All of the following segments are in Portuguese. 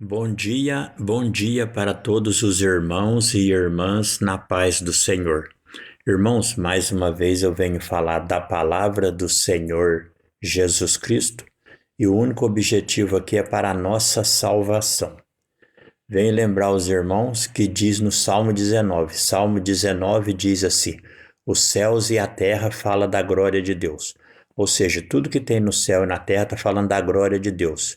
Bom dia para todos os irmãos e irmãs na paz do Senhor. Irmãos, mais uma vez eu venho falar da palavra do Senhor Jesus Cristo e o único objetivo aqui é para a nossa salvação. Venho lembrar os irmãos que diz no Salmo 19. Salmo 19 diz assim: os céus e a terra falam da glória de Deus. Ou seja, tudo que tem no céu e na terra está falando da glória de Deus.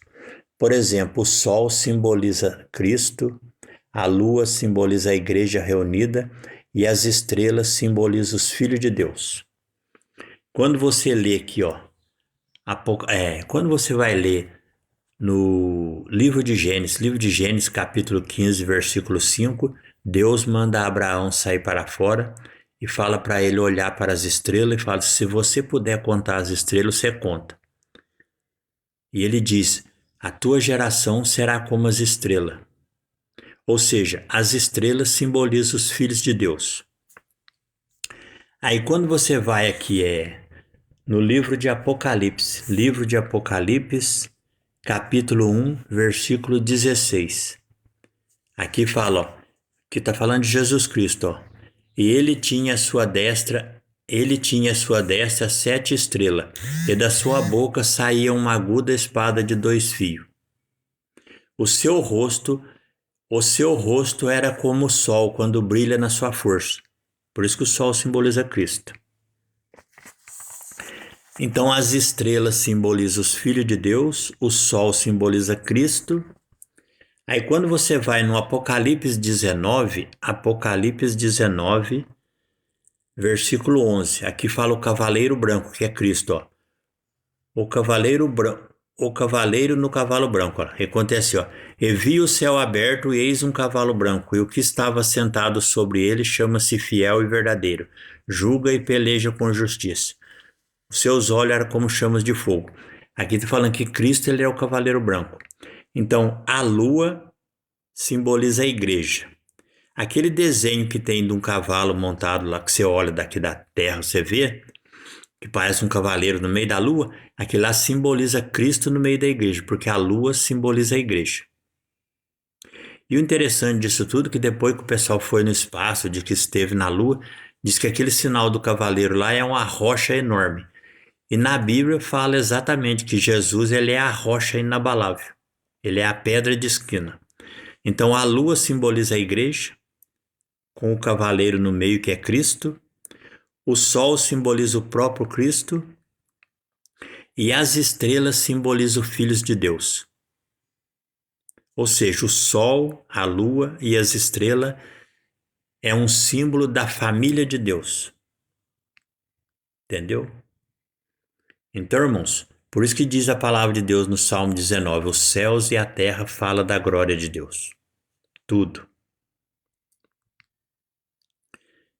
Por exemplo, o sol simboliza Cristo, a lua simboliza a igreja reunida e as estrelas simbolizam os filhos de Deus. Quando você lê aqui, quando você vai ler no livro de Gênesis capítulo 15, versículo 5, Deus manda Abraão sair para fora e fala para ele olhar para as estrelas e fala: se você puder contar as estrelas, você conta. E ele diz: a tua geração será como as estrelas. Ou seja, as estrelas simbolizam os filhos de Deus. Aí quando você vai aqui no livro de Apocalipse, capítulo 1, versículo 16. Aqui fala, que está falando de Jesus Cristo, e ele tinha à sua destra 7 estrelas, e da sua boca saía uma aguda espada de 2 fios. O seu rosto era como o sol quando brilha na sua força. Por isso que o sol simboliza Cristo. Então as estrelas simbolizam os filhos de Deus, o sol simboliza Cristo. Aí quando você vai no Apocalipse 19, versículo 11, aqui fala o cavaleiro branco, que é Cristo, O cavaleiro no cavalo branco, Acontece, E vi o céu aberto e eis um cavalo branco, e o que estava sentado sobre ele chama-se Fiel e Verdadeiro, julga e peleja com justiça. Os seus olhos eram como chamas de fogo. Aqui está falando que Cristo ele é o cavaleiro branco. Então, a lua simboliza a igreja. Aquele desenho que tem de um cavalo montado lá, que você olha daqui da terra, você vê, que parece um cavaleiro no meio da lua, aquilo lá simboliza Cristo no meio da igreja, porque a lua simboliza a igreja. E o interessante disso tudo é que depois que o pessoal foi no espaço, de que esteve na lua, diz que aquele sinal do cavaleiro lá é uma rocha enorme. E na Bíblia fala exatamente que Jesus ele é a rocha inabalável. Ele é a pedra de esquina. Então a lua simboliza a igreja, com o cavaleiro no meio que é Cristo. O sol simboliza o próprio Cristo. E as estrelas simbolizam os filhos de Deus. Ou seja, o sol, a lua e as estrelas é um símbolo da família de Deus. Entendeu? Então, irmãos, por isso que diz a palavra de Deus no Salmo 19, os céus e a terra falam da glória de Deus. Tudo.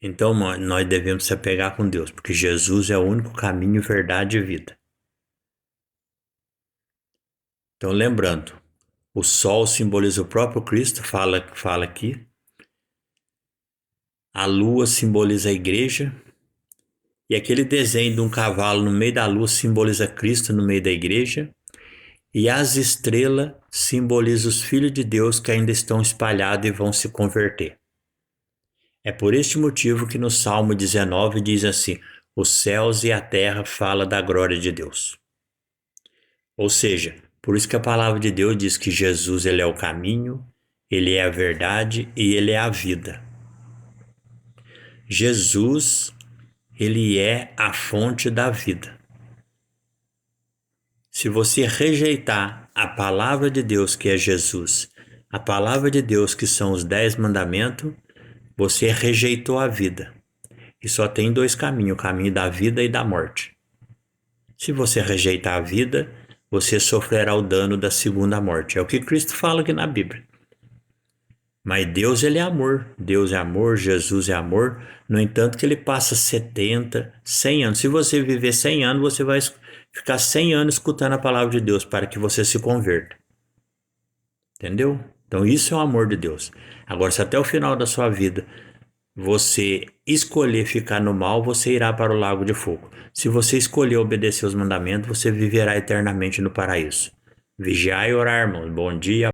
Então, nós devemos se apegar com Deus, porque Jesus é o único caminho, verdade e vida. Então, lembrando, o sol simboliza o próprio Cristo, fala aqui. A lua simboliza a igreja. E aquele desenho de um cavalo no meio da lua simboliza Cristo no meio da igreja. E as estrelas simbolizam os filhos de Deus que ainda estão espalhados e vão se converter. É por este motivo que no Salmo 19 diz assim: os céus e a terra falam da glória de Deus. Ou seja, por isso que a palavra de Deus diz que Jesus ele é o caminho, ele é a verdade e ele é a vida. Jesus, ele é a fonte da vida. Se você rejeitar a palavra de Deus, que é Jesus, a palavra de Deus, que são os 10 mandamentos, você rejeitou a vida. E só tem 2 caminhos, o caminho da vida e da morte. Se você rejeitar a vida, você sofrerá o dano da segunda morte. É o que Cristo fala aqui na Bíblia. Mas Deus ele é amor. Deus é amor, Jesus é amor. No entanto que ele passa 70, 100 anos. Se você viver 100 anos, você vai ficar 100 anos escutando a palavra de Deus para que você se converta. Entendeu? Então isso é o amor de Deus. Agora, se até o final da sua vida você escolher ficar no mal, você irá para o lago de fogo. Se você escolher obedecer os mandamentos, você viverá eternamente no paraíso. Vigiai e orar, irmãos. Bom dia.